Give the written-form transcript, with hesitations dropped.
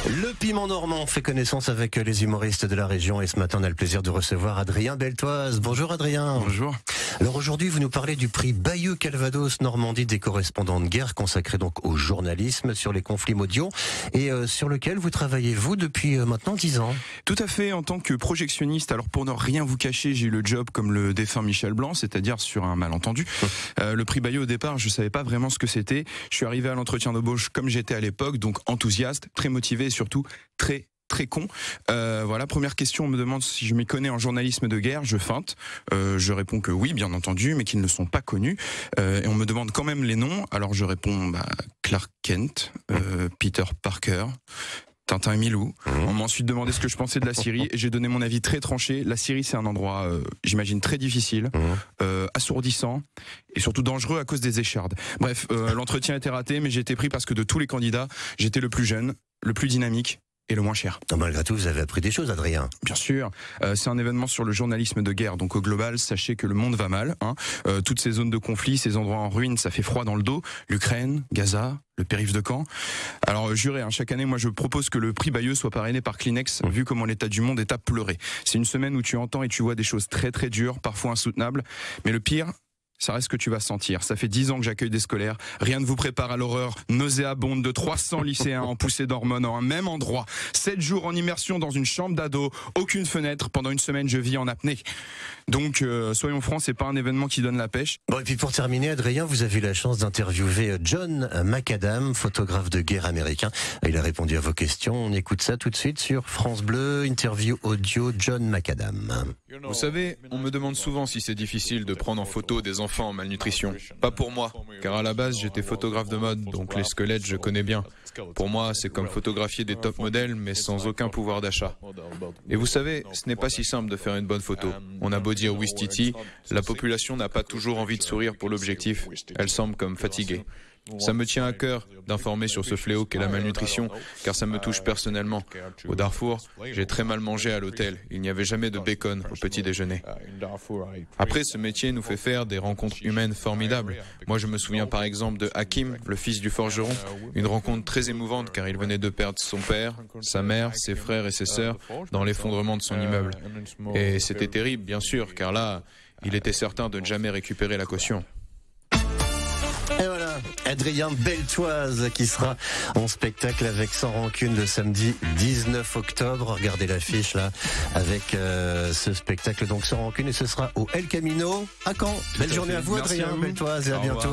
Le piment normand fait connaissance avec les humoristes de la région et ce matin on a le plaisir de recevoir Adrien Beltoise. Bonjour Adrien. Bonjour. Alors aujourd'hui vous nous parlez du prix Bayeux Calvados Normandie des correspondants de guerre consacré donc au journalisme sur les conflits mondiaux et sur lequel vous travaillez vous depuis maintenant 10 ans. Tout à fait, en tant que projectionniste. Alors pour ne rien vous cacher, j'ai eu le job comme le défunt Michel Blanc, c'est-à-dire sur un malentendu. Le prix Bayeux au départ, je savais pas vraiment ce que c'était. Je suis arrivé à l'entretien d'embauche comme j'étais à l'époque, donc enthousiaste, très motivé et surtout très con. Voilà, première question, on me demande si je m'y connais en journalisme de guerre, je feinte. Je réponds que oui, bien entendu, mais qu'ils ne sont pas connus. Et on me demande quand même les noms, alors je réponds Clark Kent, Peter Parker, Tintin et Milou. On m'a ensuite demandé ce que je pensais de la Syrie et j'ai donné mon avis très tranché. La Syrie, c'est un endroit, j'imagine, très difficile, assourdissant et surtout dangereux à cause des échardes. Bref, l'entretien était raté, mais j'ai été pris parce que de tous les candidats, j'étais le plus jeune, le plus dynamique et le moins cher. Malgré tout, vous avez appris des choses, Adrien. Bien sûr, c'est un événement sur le journalisme de guerre. Donc au global, sachez que le monde va mal. Toutes ces zones de conflit, ces endroits en ruine, ça fait froid dans le dos. L'Ukraine, Gaza, le périph' de Caen. Alors juré, chaque année, moi je propose que le prix Bayeux soit parrainé par Kleenex, vu comment l'état du monde est à pleurer. C'est une semaine où tu entends et tu vois des choses très très dures, parfois insoutenables. Mais le pire, ça reste ce que tu vas sentir. Ça fait 10 ans que j'accueille des scolaires. Rien ne vous prépare à l'horreur nauséabonde de 300 lycéens en poussée d'hormones en un même endroit. 7 jours en immersion dans une chambre d'ado. Aucune fenêtre. Pendant une semaine, je vis en apnée. Donc, soyons francs, c'est pas un événement qui donne la pêche. Bon, et puis pour terminer, Adrien, vous avez eu la chance d'interviewer John McAdam, photographe de guerre américain. Il a répondu à vos questions. On écoute ça tout de suite sur France Bleu. Interview audio John McAdam. Vous savez, on me demande souvent si c'est difficile de prendre en photo des enfants en malnutrition. Pas pour moi, car à la base j'étais photographe de mode, donc les squelettes je connais bien. Pour moi, c'est comme photographier des top modèles, mais sans aucun pouvoir d'achat. Et vous savez, ce n'est pas si simple de faire une bonne photo. On a beau dire Ouistiti, la population n'a pas toujours envie de sourire pour l'objectif. Elle semble comme fatiguée. Ça me tient à cœur d'informer sur ce fléau qu'est la malnutrition, car ça me touche personnellement. Au Darfour, j'ai très mal mangé à l'hôtel. Il n'y avait jamais de bacon au petit déjeuner. Après, ce métier nous fait faire des rencontres humaines formidables. Moi, je me souviens par exemple de Hakim, le fils du forgeron. Une rencontre très émouvante, car il venait de perdre son père, sa mère, ses frères et ses sœurs dans l'effondrement de son immeuble. Et c'était terrible, bien sûr, car là, il était certain de ne jamais récupérer la caution. Et voilà, Adrien Beltoise qui sera en spectacle avec Sans Rancune le samedi 19 octobre. Regardez l'affiche là avec ce spectacle donc Sans Rancune et ce sera au El Camino à Caen. Belle journée à vous Adrien Beltoise et à bientôt.